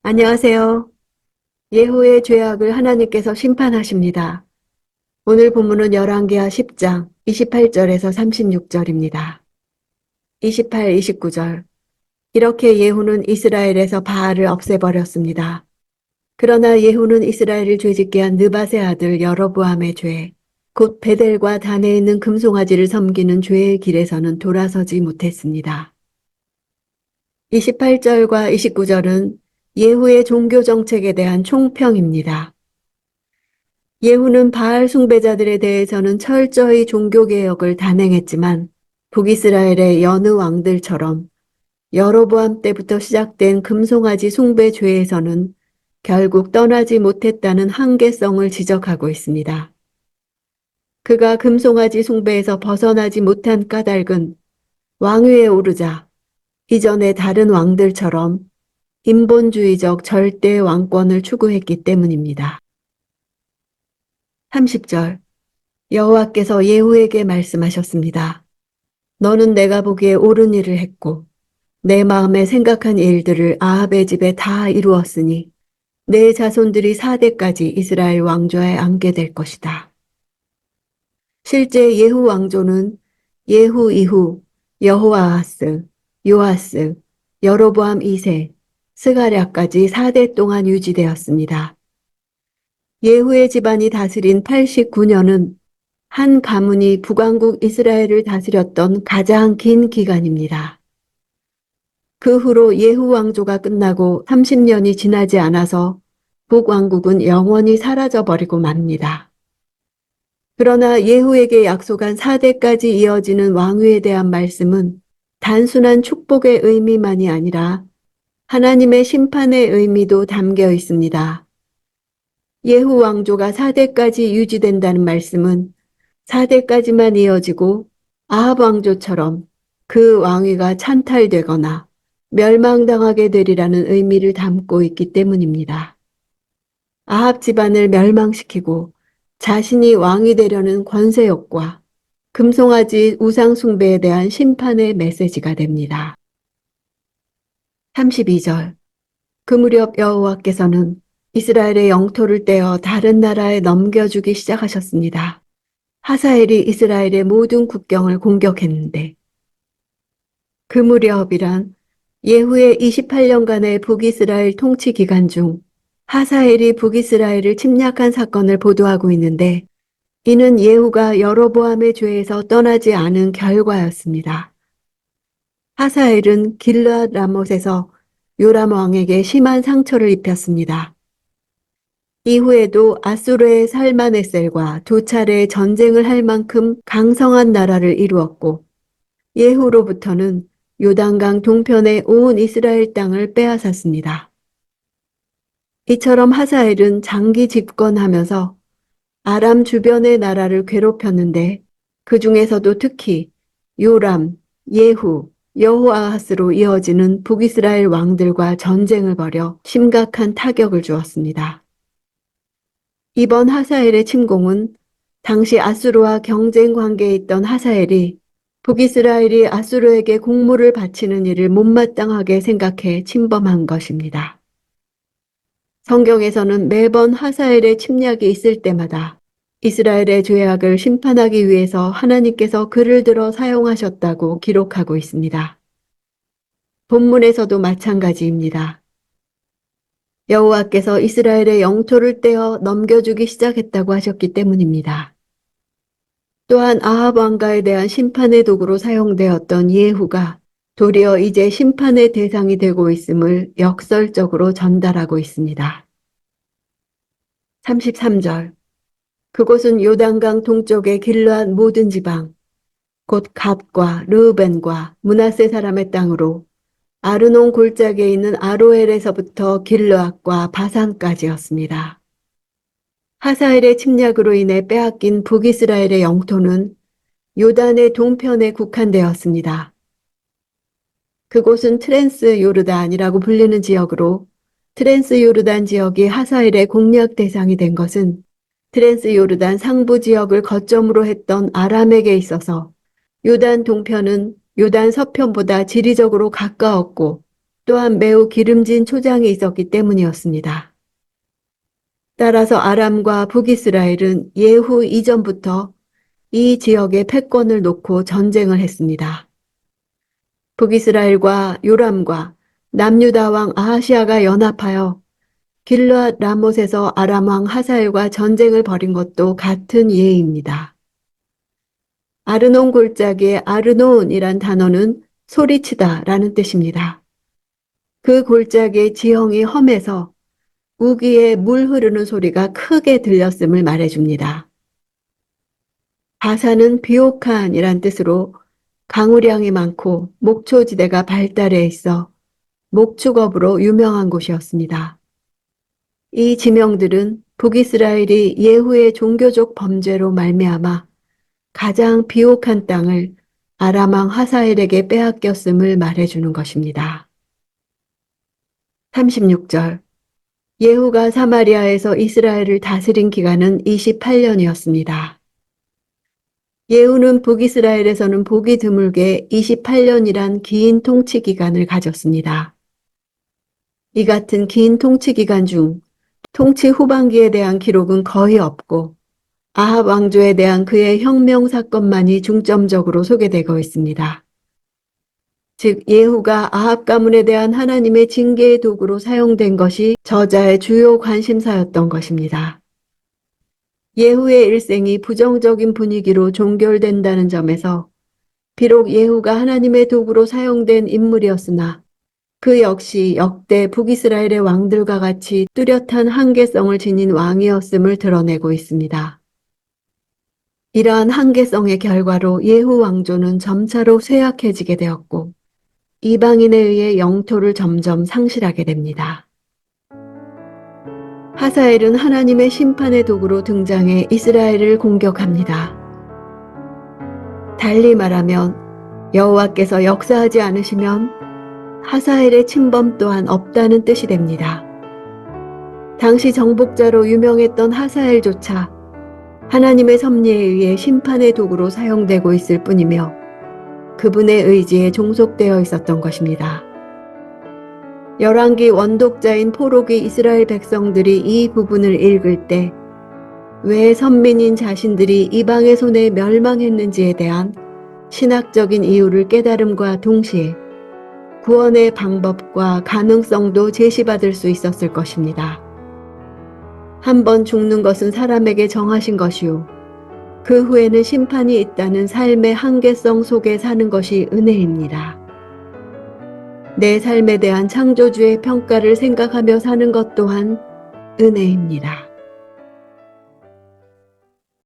안녕하세요. 예후의 죄악을 하나님께서 심판하십니다. 오늘 본문은 열왕기하 10장 28절에서 36절입니다. 28, 29절. 이렇게 예후는 이스라엘에서 바알을 없애버렸습니다. 그러나 예후는 이스라엘을 죄짓게 한 느밧의 아들 여로보암의 죄, 곧 베델과 단에 있는 금송아지를 섬기는 죄의 길에서는 돌아서지 못했습니다. 28절과 29절은 예후의 종교 정책에 대한 총평입니다. 예후는 바알 숭배자들에 대해서는 철저히 종교개혁을 단행했지만 북이스라엘의 여느 왕들처럼 여로보암 때부터 시작된 금송아지 숭배 죄에서는 결국 떠나지 못했다는 한계성을 지적하고 있습니다. 그가 금송아지 숭배에서 벗어나지 못한 까닭은 왕위에 오르자 이전의 다른 왕들처럼 인본주의적 절대 왕권을 추구했기 때문입니다. 30절. 여호와께서 예후에게 말씀하셨습니다. 너는 내가 보기에 옳은 일을 했고 내 마음에 생각한 일들을 아합의 집에 다 이루었으니 내 자손들이 4대까지 이스라엘 왕좌에 앉게 될 것이다. 실제 예후 왕조는 예후 이후 여호아하스, 요아스, 여로보암 2세, 스가랴까지 4대 동안 유지되었습니다. 예후의 집안이 다스린 89년은 한 가문이 북왕국 이스라엘을 다스렸던 가장 긴 기간입니다. 그 후로 예후 왕조가 끝나고 30년이 지나지 않아서 북왕국은 영원히 사라져버리고 맙니다. 그러나 예후에게 약속한 4대까지 이어지는 왕위에 대한 말씀은 단순한 축복의 의미만이 아니라 하나님의 심판의 의미도 담겨 있습니다. 예후 왕조가 4대까지 유지된다는 말씀은 4대까지만 이어지고 아합 왕조처럼 그 왕위가 찬탈되거나 멸망당하게 되리라는 의미를 담고 있기 때문입니다. 아합 집안을 멸망시키고 자신이 왕이 되려는 권세욕과 금송아지 우상 숭배에 대한 심판의 메시지가 됩니다. 32절. 그 무렵 여호와께서는 이스라엘의 영토를 떼어 다른 나라에 넘겨주기 시작하셨습니다. 하사엘이 이스라엘의 모든 국경을 공격했는데 그 무렵이란 예후의 28년간의 북이스라엘 통치 기간 중 하사엘이 북이스라엘을 침략한 사건을 보도하고 있는데 이는 예후가 여로보암의 죄에서 떠나지 않은 결과였습니다. 하사엘은 길르앗 라못에서 요람 왕에게 심한 상처를 입혔습니다. 이후에도 아수르의 살마네셀과 두 차례 전쟁을 할 만큼 강성한 나라를 이루었고 예후로부터는 요단강 동편의 온 이스라엘 땅을 빼앗았습니다. 이처럼 하사엘은 장기 집권하면서 아람 주변의 나라를 괴롭혔는데 그 중에서도 특히 요람, 예후, 여호아하스로 이어지는 북이스라엘 왕들과 전쟁을 벌여 심각한 타격을 주었습니다. 이번 하사엘의 침공은 당시 아수르와 경쟁 관계에 있던 하사엘이 북이스라엘이 아수르에게 공물을 바치는 일을 못마땅하게 생각해 침범한 것입니다. 성경에서는 매번 하사엘의 침략이 있을 때마다 이스라엘의 죄악을 심판하기 위해서 하나님께서 그를 들어 사용하셨다고 기록하고 있습니다. 본문에서도 마찬가지입니다. 여호와께서 이스라엘의 영토를 떼어 넘겨주기 시작했다고 하셨기 때문입니다. 또한 아합 왕가에 대한 심판의 도구로 사용되었던 예후가 도리어 이제 심판의 대상이 되고 있음을 역설적으로 전달하고 있습니다. 33절. 그곳은 요단강 동쪽의 길르앗 모든 지방, 곧 갓과 르우벤과 므낫세 사람의 땅으로 아르논 골짜기에 있는 아로엘에서부터 길르앗과 바산까지였습니다. 하사엘의 침략으로 인해 빼앗긴 북이스라엘의 영토는 요단의 동편에 국한되었습니다. 그곳은 트랜스 요르단이라고 불리는 지역으로 트랜스 요르단 지역이 하사엘의 공략 대상이 된 것은 트랜스 요르단 상부 지역을 거점으로 했던 아람에게 있어서 요단 동편은 요단 서편보다 지리적으로 가까웠고 또한 매우 기름진 초장이 있었기 때문이었습니다. 따라서 아람과 북이스라엘은 예후 이전부터 이 지역에 패권을 놓고 전쟁을 했습니다. 북이스라엘과 요람과 남유다 왕 아하시아가 연합하여 길르앗 라못에서 아람 왕 하사엘과 전쟁을 벌인 것도 같은 예입니다. 아르논 골짜기의 아르논이란 단어는 소리치다 라는 뜻입니다. 그 골짜기의 지형이 험해서 우기에 물 흐르는 소리가 크게 들렸음을 말해줍니다. 바산은 비옥한이란 뜻으로 강우량이 많고 목초지대가 발달해 있어 목축업으로 유명한 곳이었습니다. 이 지명들은 북이스라엘이 예후의 종교적 범죄로 말미암아 가장 비옥한 땅을 아람 왕 하사엘에게 빼앗겼음을 말해주는 것입니다. 36절 예후가 사마리아에서 이스라엘을 다스린 기간은 28년이었습니다. 예후는 북이스라엘에서는 보기 드물게 28년이란 긴 통치 기간을 가졌습니다. 이 같은 긴 통치 기간 중 통치 후반기에 대한 기록은 거의 없고 아합 왕조에 대한 그의 혁명 사건만이 중점적으로 소개되고 있습니다. 즉 예후가 아합 가문에 대한 하나님의 징계의 도구로 사용된 것이 저자의 주요 관심사였던 것입니다. 예후의 일생이 부정적인 분위기로 종결된다는 점에서 비록 예후가 하나님의 도구로 사용된 인물이었으나 그 역시 역대 북이스라엘의 왕들과 같이 뚜렷한 한계성을 지닌 왕이었음을 드러내고 있습니다. 이러한 한계성의 결과로 예후 왕조는 점차로 쇠약해지게 되었고 이방인에 의해 영토를 점점 상실하게 됩니다. 하사엘은 하나님의 심판의 도구로 등장해 이스라엘을 공격합니다. 달리 말하면 여호와께서 역사하지 않으시면 하사엘의 침범 또한 없다는 뜻이 됩니다. 당시 정복자로 유명했던 하사엘조차 하나님의 섭리에 의해 심판의 도구로 사용되고 있을 뿐이며 그분의 의지에 종속되어 있었던 것입니다. 열왕기 원독자인 포록이 이스라엘 백성들이 이 부분을 읽을 때 왜 선민인 자신들이 이방의 손에 멸망했는지에 대한 신학적인 이유를 깨달음과 동시에 구원의 방법과 가능성도 제시받을 수 있었을 것입니다. 한 번 죽는 것은 사람에게 정하신 것이요. 그 후에는 심판이 있다는 삶의 한계성 속에 사는 것이 은혜입니다. 내 삶에 대한 창조주의 평가를 생각하며 사는 것 또한 은혜입니다.